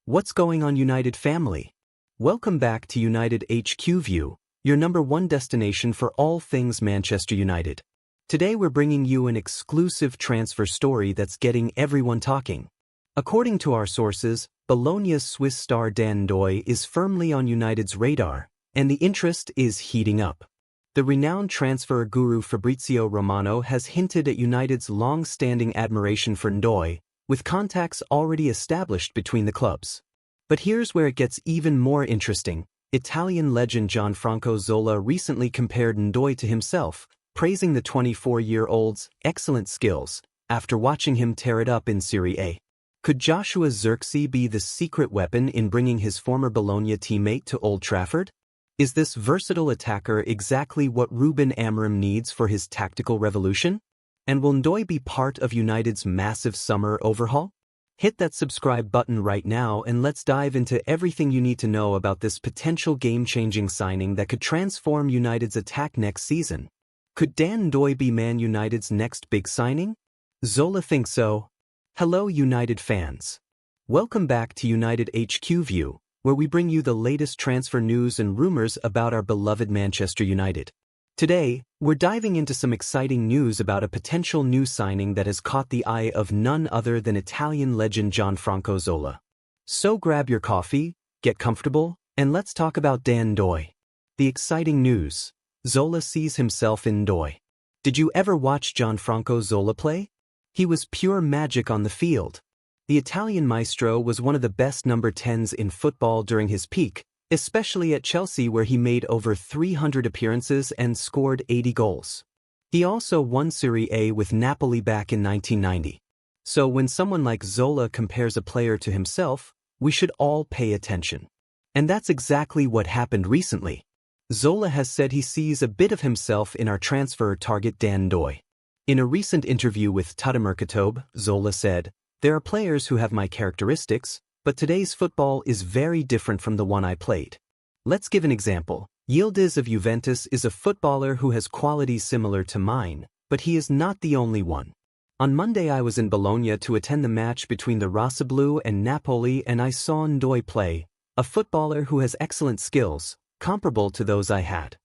What's going on, United family? Welcome back to United HQ View, your #1 destination for all things Manchester United. Today we're bringing you an exclusive transfer story that's getting everyone talking. According to our sources, Bologna's Swiss star Ndoye is firmly on United's radar, and the interest is heating up. The renowned transfer guru Fabrizio Romano has hinted at United's long-standing admiration for Ndoye, with contacts already established between the clubs. But here's where it gets even more interesting. Italian legend Gianfranco Zola recently compared Ndoye to himself, praising the 24-year-old's excellent skills after watching him tear it up in Serie A. Could Joshua Zirkzee be the secret weapon in bringing his former Bologna teammate to Old Trafford? Is this versatile attacker exactly what Ruben Amorim needs for his tactical revolution? And will Ndoye be part of United's massive summer overhaul? Hit that subscribe button right now and let's dive into everything you need to know about this potential game-changing signing that could transform United's attack next season. Could Ndoye be Man United's next big signing? Zola thinks so. Hello, United fans. Welcome back to United HQ View, where we bring you the latest transfer news and rumors about our beloved Manchester United. Today, we're diving into some exciting news about a potential new signing that has caught the eye of none other than Italian legend Gianfranco Zola. So grab your coffee, get comfortable, and let's talk about Ndoye. The exciting news: Zola sees himself in Ndoye. Did you ever watch Gianfranco Zola play? He was pure magic on the field. The Italian maestro was one of the best number 10s in football during his peak, especially at Chelsea, where he made over 300 appearances and scored 80 goals. He also won Serie A with Napoli back in 1990. So when someone like Zola compares a player to himself, we should all pay attention. And that's exactly what happened recently. Zola has said he sees a bit of himself in our transfer target Ndoye. In a recent interview with Tuttomercato, Zola said, "There are players who have my characteristics, but today's football is very different from the one I played. Let's give an example. Yildiz of Juventus is a footballer who has qualities similar to mine, but he is not the only one. On Monday I was in Bologna to attend the match between the Rossoblu and Napoli, and I saw Ndoye play, a footballer who has excellent skills, comparable to those I had."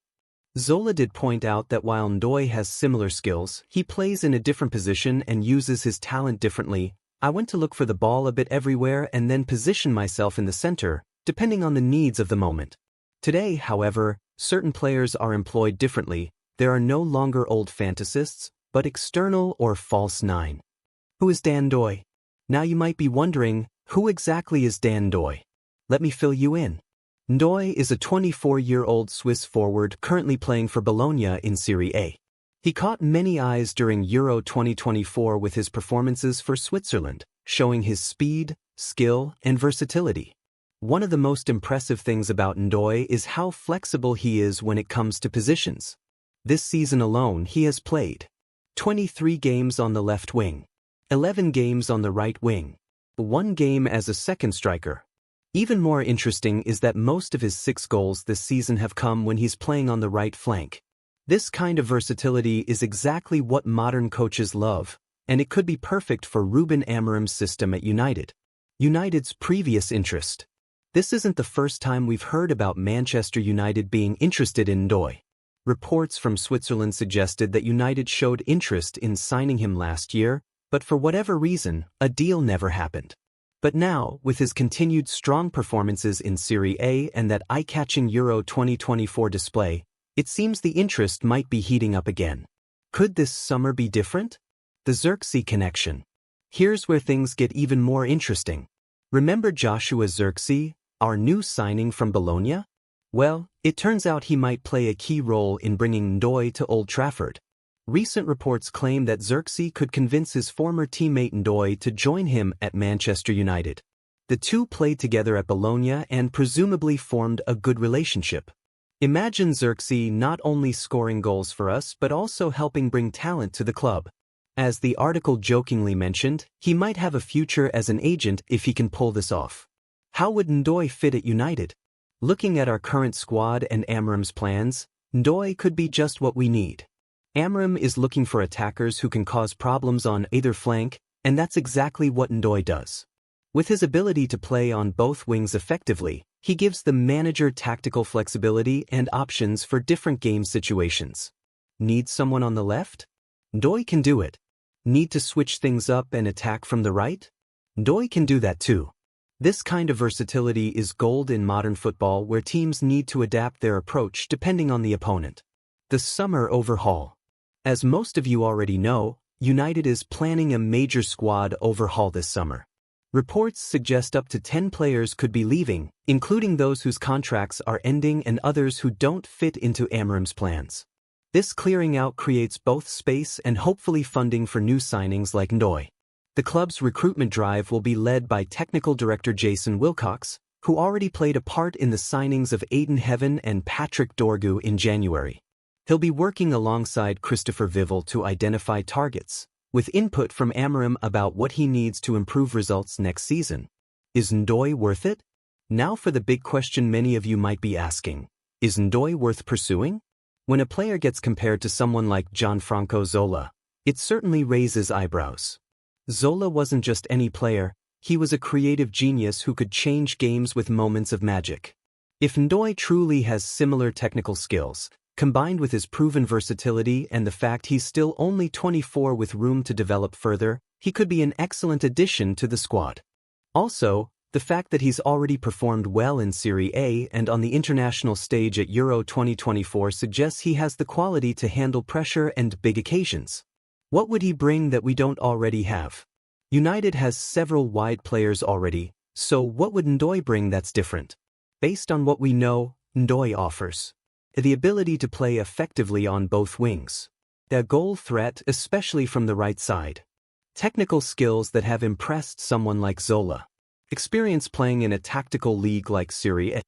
Zola did point out that while Ndoye has similar skills, he plays in a different position and uses his talent differently. "I went to look for the ball a bit everywhere and then position myself in the center, depending on the needs of the moment. Today, however, certain players are employed differently. There are no longer old fantasists, but external or false nine." Who is Ndoye? Now you might be wondering, who exactly is Ndoye? Let me fill you in. Ndoye is a 24-year-old Swiss forward currently playing for Bologna in Serie A. He caught many eyes during Euro 2024 with his performances for Switzerland, showing his speed, skill, and versatility. One of the most impressive things about Ndoye is how flexible he is when it comes to positions. This season alone he has played 23 games on the left wing, 11 games on the right wing, 1 game as a second striker. Even more interesting is that most of his 6 goals this season have come when he's playing on the right flank. This kind of versatility is exactly what modern coaches love, and it could be perfect for Ruben Amorim's system at United. United's previous interest. This isn't the first time we've heard about Manchester United being interested in Ndoye. Reports from Switzerland suggested that United showed interest in signing him last year, but for whatever reason, a deal never happened. But now, with his continued strong performances in Serie A and that eye-catching Euro 2024 display, it seems the interest might be heating up again. Could this summer be different? The Zirkzee connection. Here's where things get even more interesting. Remember Joshua Zirkzee, our new signing from Bologna? Well, it turns out he might play a key role in bringing Ndoye to Old Trafford. Recent reports claim that Zirkzee could convince his former teammate Ndoye to join him at Manchester United. The two played together at Bologna and presumably formed a good relationship. Imagine Zirkzee not only scoring goals for us but also helping bring talent to the club. As the article jokingly mentioned, he might have a future as an agent if he can pull this off. How would Ndoye fit at United? Looking at our current squad and Amorim's plans, Ndoye could be just what we need. Amorim is looking for attackers who can cause problems on either flank, and that's exactly what Ndoye does. With his ability to play on both wings effectively, he gives the manager tactical flexibility and options for different game situations. Need someone on the left? Ndoye can do it. Need to switch things up and attack from the right? Ndoye can do that too. This kind of versatility is gold in modern football, where teams need to adapt their approach depending on the opponent. The summer overhaul. As most of you already know, United is planning a major squad overhaul this summer. Reports suggest up to 10 players could be leaving, including those whose contracts are ending and others who don't fit into Amram's plans. This clearing out creates both space and hopefully funding for new signings like Ndoye. The club's recruitment drive will be led by technical director Jason Wilcox, who already played a part in the signings of Aiden Heaven and Patrick Dorgu in January. He'll be working alongside Christopher Vivel to identify targets, with input from Amram about what he needs to improve results next season. Is Ndoye worth it? Now for the big question many of you might be asking. Is Ndoye worth pursuing? When a player gets compared to someone like Gianfranco Zola, it certainly raises eyebrows. Zola wasn't just any player, he was a creative genius who could change games with moments of magic. If Ndoye truly has similar technical skills, combined with his proven versatility and the fact he's still only 24 with room to develop further, he could be an excellent addition to the squad. Also, the fact that he's already performed well in Serie A and on the international stage at Euro 2024 suggests he has the quality to handle pressure and big occasions. What would he bring that we don't already have? United has several wide players already, so what would Ndoye bring that's different? Based on what we know, Ndoye offers the ability to play effectively on both wings, a goal threat especially from the right side, technical skills that have impressed someone like Zola, experience playing in a tactical league like Serie A,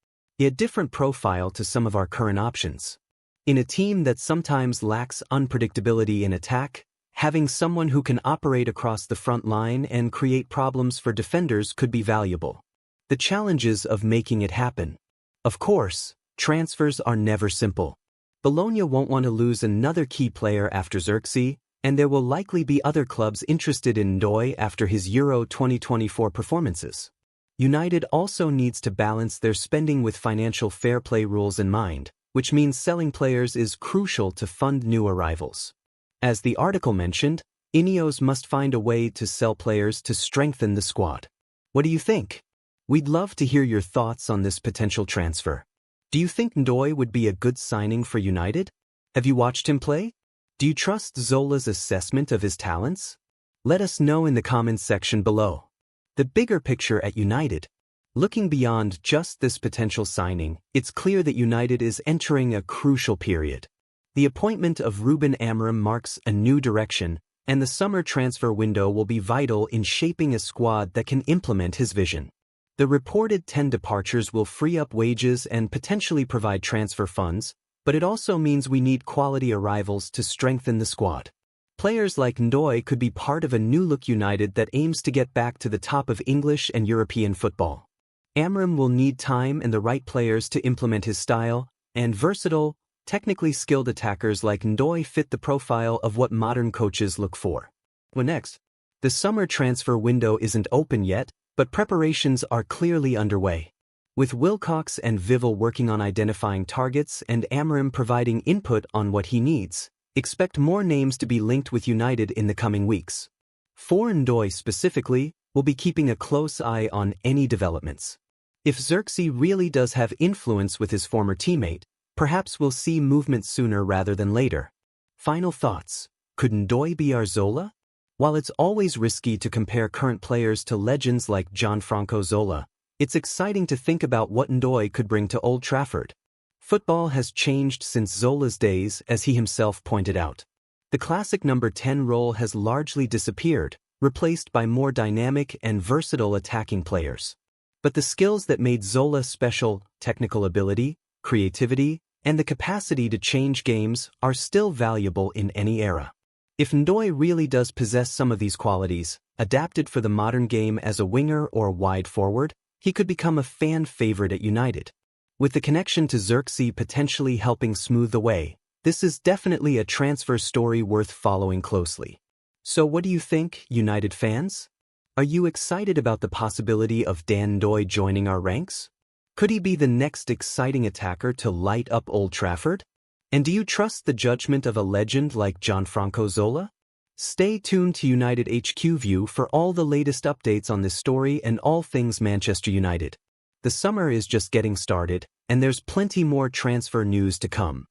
a different profile to some of our current options. In a team that sometimes lacks unpredictability in attack, having someone who can operate across the front line and create problems for defenders could be valuable. The challenges of making it happen. Of course, transfers are never simple. Bologna won't want to lose another key player after Xerxes, and there will likely be other clubs interested in Ndoye after his Euro 2024 performances. United also needs to balance their spending with financial fair play rules in mind, which means selling players is crucial to fund new arrivals. As the article mentioned, Ineos must find a way to sell players to strengthen the squad. What do you think? We'd love to hear your thoughts on this potential transfer. Do you think Ndoye would be a good signing for United? Have you watched him play? Do you trust Zola's assessment of his talents? Let us know in the comments section below. The bigger picture at United. Looking beyond just this potential signing, it's clear that United is entering a crucial period. The appointment of Ruben Amorim marks a new direction, and the summer transfer window will be vital in shaping a squad that can implement his vision. The reported 10 departures will free up wages and potentially provide transfer funds, but it also means we need quality arrivals to strengthen the squad. Players like Ndoye could be part of a new-look United that aims to get back to the top of English and European football. Amorim will need time and the right players to implement his style, and versatile, technically skilled attackers like Ndoye fit the profile of what modern coaches look for. What next? The summer transfer window isn't open yet, but preparations are clearly underway. With Wilcox and Vivel working on identifying targets and Amorim providing input on what he needs, expect more names to be linked with United in the coming weeks. For Ndoye specifically, we'll be keeping a close eye on any developments. If Xerxes really does have influence with his former teammate, perhaps we'll see movement sooner rather than later. Final thoughts. Could Ndoye be our Zola? While it's always risky to compare current players to legends like Gianfranco Zola, it's exciting to think about what Ndoye could bring to Old Trafford. Football has changed since Zola's days, as he himself pointed out. The classic number 10 role has largely disappeared, replaced by more dynamic and versatile attacking players. But the skills that made Zola special, technical ability, creativity, and the capacity to change games, are still valuable in any era. If Ndoye really does possess some of these qualities, adapted for the modern game as a winger or wide forward, he could become a fan favorite at United. With the connection to Xerxes potentially helping smooth the way, this is definitely a transfer story worth following closely. So what do you think, United fans? Are you excited about the possibility of Ndoye joining our ranks? Could he be the next exciting attacker to light up Old Trafford? And do you trust the judgment of a legend like Gianfranco Zola? Stay tuned to United HQ View for all the latest updates on this story and all things Manchester United. The summer is just getting started, and there's plenty more transfer news to come.